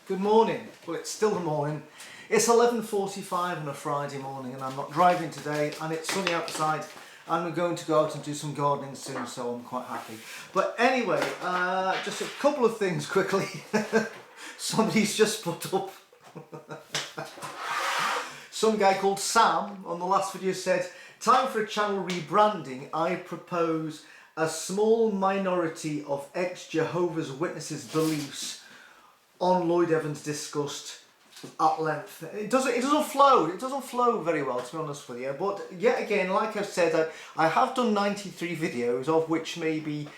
Good morning. Well, it's still the morning. It's 11:45 on a Friday morning and I'm not driving today and it's sunny outside and we're going to go out and do some gardening soon, so I'm quite happy. But anyway, just a couple of things quickly. Somebody's just put up some guy called Sam on the last video said, time for a channel rebranding. I propose a small minority of ex-Jehovah's Witnesses beliefs on Lloyd Evans discussed at length. It doesn't flow very well, to be honest with you. But yet again, like I've said, I have done 93 videos, of which maybe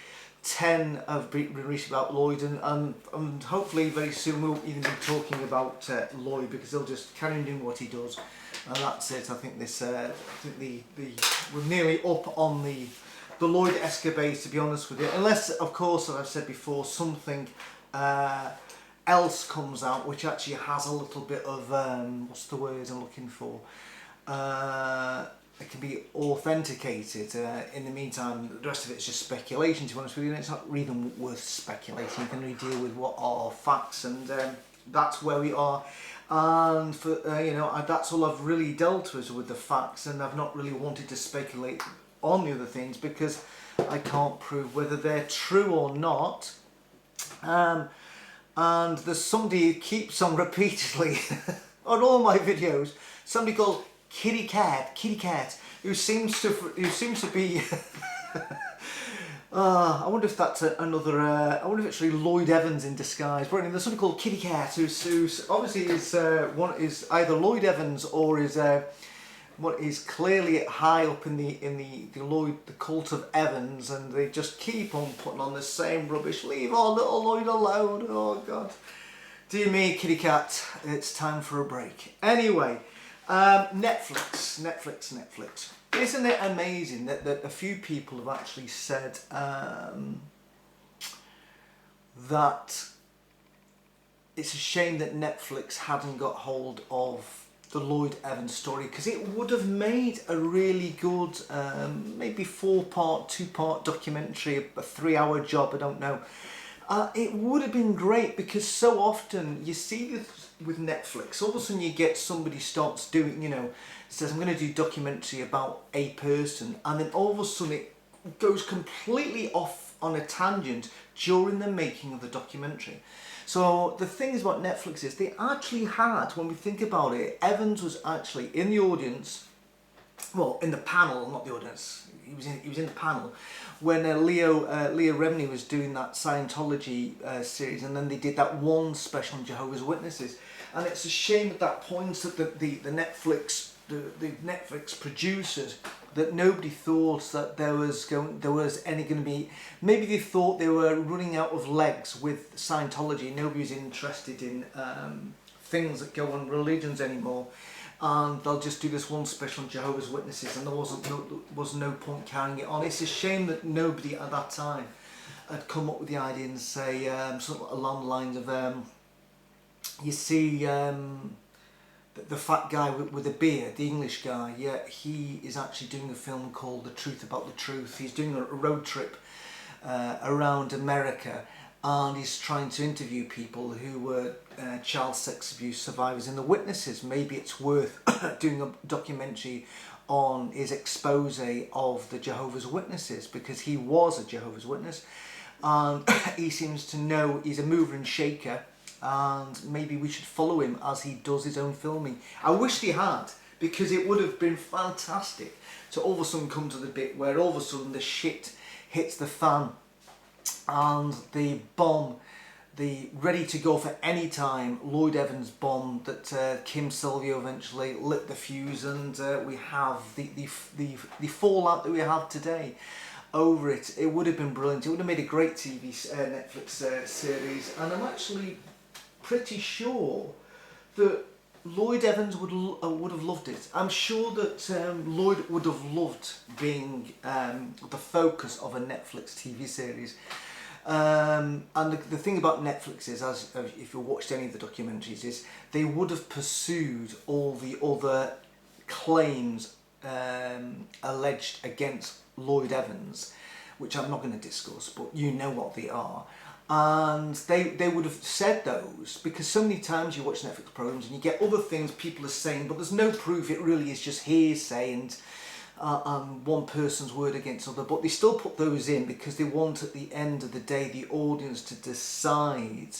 10 have been released about Lloyd, and hopefully very soon we'll even be talking about Lloyd, because he'll just carry on doing what he does, and that's it. I think this, we're nearly up on the Lloyd escapades, to be honest with you, unless, of course, as I've said before, something else comes out which actually has a little bit of what's the word I'm looking for, it can be authenticated. In the meantime, the rest of it is just speculation, to be honest with you, and it's not really worth speculating. You can really deal with what are facts, and that's where we are. And for that's all I've really dealt with the facts, and I've not really wanted to speculate on the other things because I can't prove whether they're true or not. And there's somebody who keeps on repeatedly on all my videos, somebody called Kitty Cat, who seems to be I wonder if that's another, I wonder if it's really Lloyd Evans in disguise. But anyway, there's somebody called Kitty Cat who obviously is either Lloyd Evans or is what is clearly high up in the cult of Evans, and they just keep on putting on the same rubbish. Leave our little Lloyd alone. Oh God, dear me, Kitty Cat, it's time for a break. Anyway, Netflix. Isn't it amazing that a few people have actually said that it's a shame that Netflix hadn't got hold of the Lloyd Evans story, because it would have made a really good maybe 2-part documentary, a 3-hour job, I don't know. It would have been great, because so often you see this with Netflix, all of a sudden you get somebody starts doing, says I'm going to do a documentary about a person, and then all of a sudden it goes completely off on a tangent during the making of the documentary. So the thing is about Netflix is they actually had, when we think about it, Evans was actually in the audience, well, in the panel, not the audience. He was in the panel when Leah Remini was doing that Scientology series, and then they did that one special on Jehovah's Witnesses. And it's a shame at that point that the Netflix producers, that nobody thought that there was any going to be. Maybe they thought they were running out of legs with Scientology. Nobody was interested in things that go on religions anymore, and they'll just do this one special on Jehovah's Witnesses, and there was no point carrying it on. It's a shame that nobody at that time had come up with the idea and say something along the lines of you see. The fat guy with the beard, the English guy, yeah, he is actually doing a film called The Truth About the Truth. He's doing a road trip around America, and he's trying to interview people who were child sex abuse survivors and the witnesses. Maybe it's worth doing a documentary on his expose of the Jehovah's Witnesses, because he was a Jehovah's Witness, and he seems to know, he's a mover and shaker, and maybe we should follow him as he does his own filming. I wish he had, because it would have been fantastic to all of a sudden come to the bit where all of a sudden the shit hits the fan and the bomb, the ready to go for any time Lloyd Evans bomb that Kim Silvio eventually lit the fuse, and we have the fallout that we have today over it. It would have been brilliant. It would have made a great TV Netflix series, and I'm actually pretty sure that Lloyd Evans would have loved it. I'm sure that Lloyd would have loved being the focus of a Netflix TV series. And the thing about Netflix is, as if you watched any of the documentaries, is they would have pursued all the other claims alleged against Lloyd Evans, which I'm not going to discuss, but you know what they are. And they would have said those, because so many times you watch Netflix programs and you get other things people are saying, but there's no proof. It really is just hearsay and one person's word against other. But they still put those in because they want, at the end of the day, the audience to decide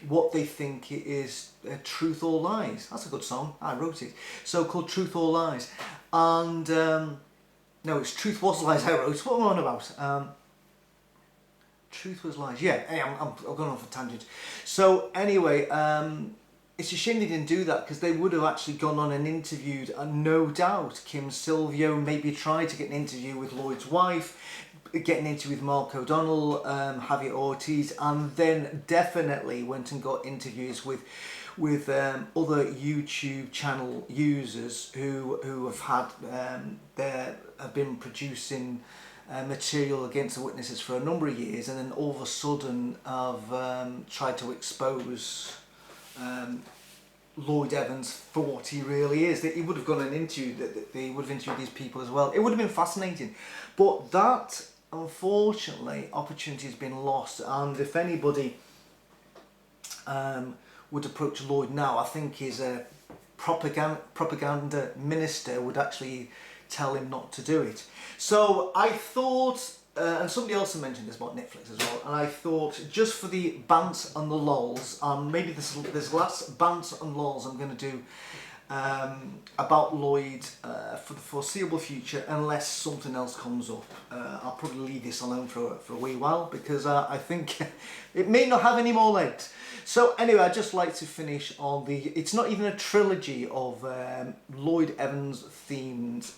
what they think it is, truth or lies. That's a good song. I wrote it. So called Truth or Lies. And no, it's Truth Was Lies I wrote. What am I on about? Truth Was Lies. Yeah, hey, I'm going off a tangent. So anyway, it's a shame they didn't do that, because they would have actually gone on and interviewed, and no doubt Kim Silvio maybe tried to get an interview with Lloyd's wife, get an interview with Mark O'Donnell, Javier Ortiz, and then definitely went and got interviews with other YouTube channel users who have been producing material against the witnesses for a number of years, and then all of a sudden have tried to expose Lloyd Evans for what he really is. He would have gone and interviewed, they would have interviewed these people as well. It would have been fascinating, but that, unfortunately, opportunity has been lost. And if anybody would approach Lloyd now, I think his propaganda minister would actually tell him not to do it. So I thought, and somebody else mentioned this about Netflix as well, and I thought, just for the bantz and the lols, maybe this last bantz and lols I'm going to do about Lloyd for the foreseeable future, unless something else comes up. I'll probably leave this alone for a wee while, because I think it may not have any more legs. So anyway, I'd just like to finish on it's not even a trilogy of Lloyd Evans themed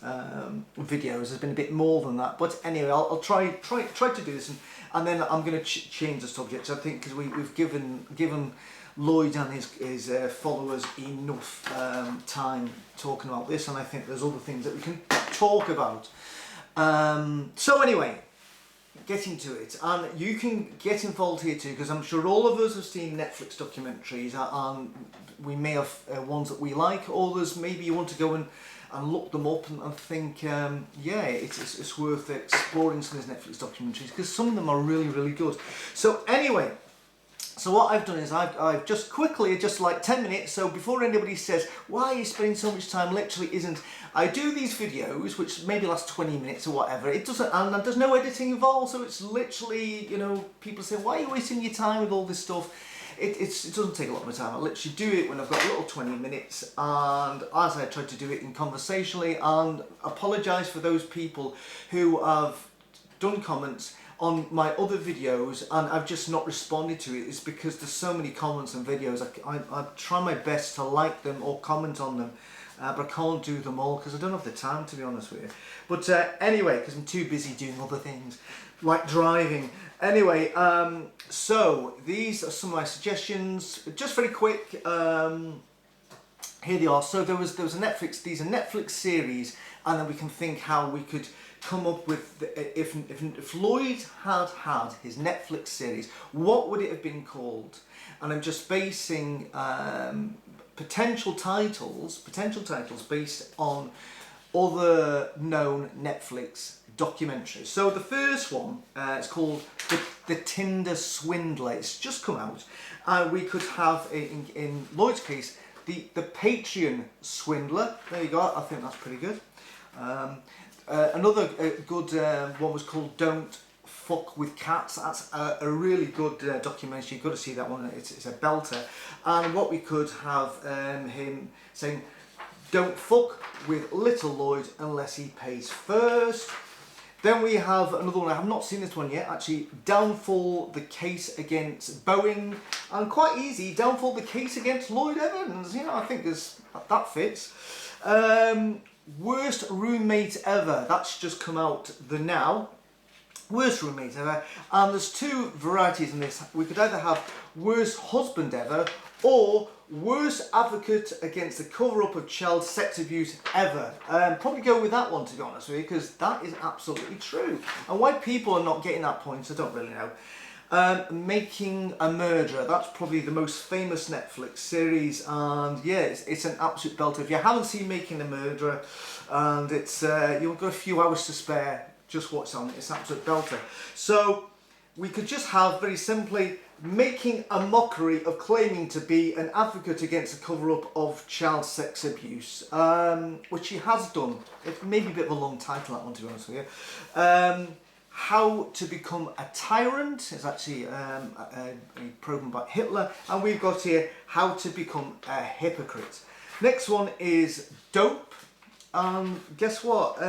videos. There's been a bit more than that, but anyway, I'll try to do this, and then I'm going to change the subject. I think, because we've given Lloyd and his followers enough time talking about this, and I think there's other things that we can talk about. So anyway, getting to it, and you can get involved here too, because I'm sure all of us have seen Netflix documentaries, and we may have ones that we like. Others, maybe you want to go and look them up and think, yeah, it's worth exploring some of these Netflix documentaries, because some of them are really, really good. So anyway, so what I've done is I've just quickly, just like 10 minutes, so before anybody says, why are you spending so much time, literally isn't. I do these videos, which maybe last 20 minutes or whatever, it doesn't, and there's no editing involved, so it's literally, you know, people say, why are you wasting your time with all this stuff? It doesn't take a lot of my time. I literally do it when I've got a little 20 minutes, and as I try to do it in conversationally, and apologise for those people who have done comments on my other videos and I've just not responded to it. It's because there's so many comments and videos. I try my best to like them or comment on them, but I can't do them all because I don't have the time, to be honest with you. But anyway, because I'm too busy doing other things like driving. Anyway, so these are some of my suggestions, just very quick. Here they are. So there was a Netflix, these are Netflix series, and then we can think how we could come up with, if Lloyd had his Netflix series, what would it have been called? And I'm just basing potential titles based on other known Netflix documentaries. So the first one, it's called the Tinder Swindler. It's just come out. We could have, in Lloyd's case, the Patreon Swindler. There you go. I think that's pretty good. Another good one was called Don't Fuck with Cats. That's a really good documentary. You've got to see that one. It's a belter. And what we could have him saying, don't fuck with Little Lloyd unless he pays first. Then we have another one, I have not seen this one yet, actually, Downfall the Case Against Boeing. And quite easy, Downfall the Case Against Lloyd Evans. You know, I think that fits. Worst Roommate Ever, that's just come out now. Worst Roommate Ever. And there's two varieties in this. We could either have Worst Husband Ever or Worst Advocate Against the Cover-Up of Child Sex Abuse Ever. Probably go with that one, to be honest with you, because that is absolutely true. And why people are not getting that point, I don't really know. Making a Murderer, that's probably the most famous Netflix series, and yeah, it's an absolute belter. If you haven't seen Making a Murderer, and it's you've got a few hours to spare, just watch on it. It's an absolute belter. So we could just have, very simply, making a mockery of claiming to be an advocate against a cover-up of child sex abuse, which he has done. It may be a bit of a long title, that one, to be honest with you. How to Become a Tyrant is actually a program by Hitler, and we've got here How to Become a Hypocrite. Next one is Dope, and guess what?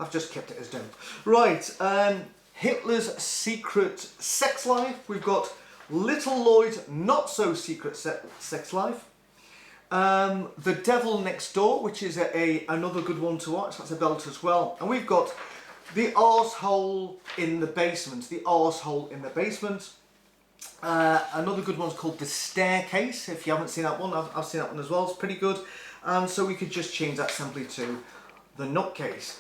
I've just kept it as Dope. Right, Hitler's Secret Sex Life. We've got Little Lloyd, Not So Secret Sex Life. The Devil Next Door, which is another good one to watch. That's a belt as well. And we've got The Arsehole in the Basement. The Arsehole in the Basement. Another good one's called The Staircase. If you haven't seen that one, I've seen that one as well. It's pretty good. So we could just change that simply to The Nutcase.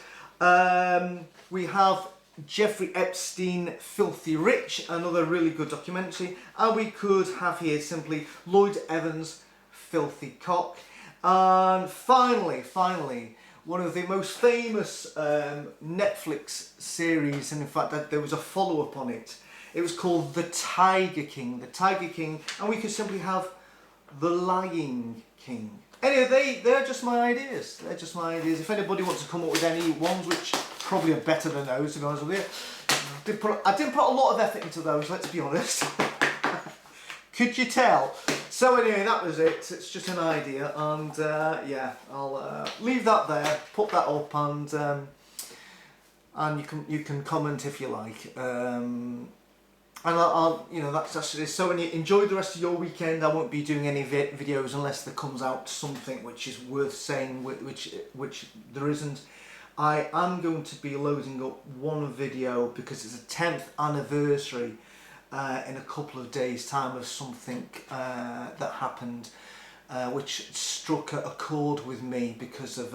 We have Jeffrey Epstein, Filthy Rich, another really good documentary. And we could have here simply Lloyd Evans, Filthy Cock. And finally, one of the most famous Netflix series, and in fact there was a follow-up on it. It was called The Tiger King. The Tiger King, and we could simply have The Lying King. Anyway, they're just my ideas. They're just my ideas. If anybody wants to come up with any ones which probably are better than those, to be honest with you. I didn't put a lot of effort into those, let's be honest. Could you tell? So anyway, that was it. It's just an idea, and yeah, I'll leave that there, put that up, and you can comment if you like. And I'll that's actually so. When you enjoy the rest of your weekend, I won't be doing any videos unless there comes out something which is worth saying, which there isn't. I am going to be loading up one video because it's a 10th anniversary in a couple of days' time of something that happened, which struck a chord with me because of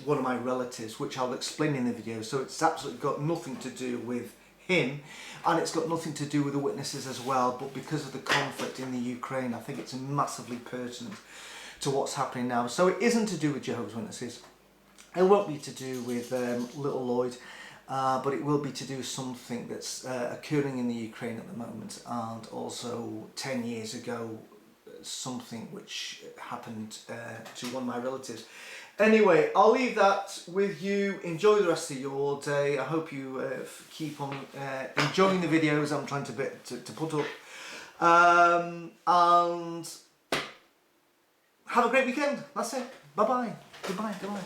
one of my relatives, which I'll explain in the video. So it's absolutely got nothing to do with him, and it's got nothing to do with the witnesses as well, but because of the conflict in the Ukraine, I think it's massively pertinent to what's happening now. So it isn't to do with Jehovah's Witnesses, it won't be to do with Little Lloyd, but it will be to do with something that's occurring in the Ukraine at the moment, and also 10 years ago something which happened to one of my relatives. Anyway, I'll leave that with you. Enjoy the rest of your day. I hope you keep on enjoying the videos I'm trying to put up. And have a great weekend. That's it. Bye-bye. Goodbye. Goodbye.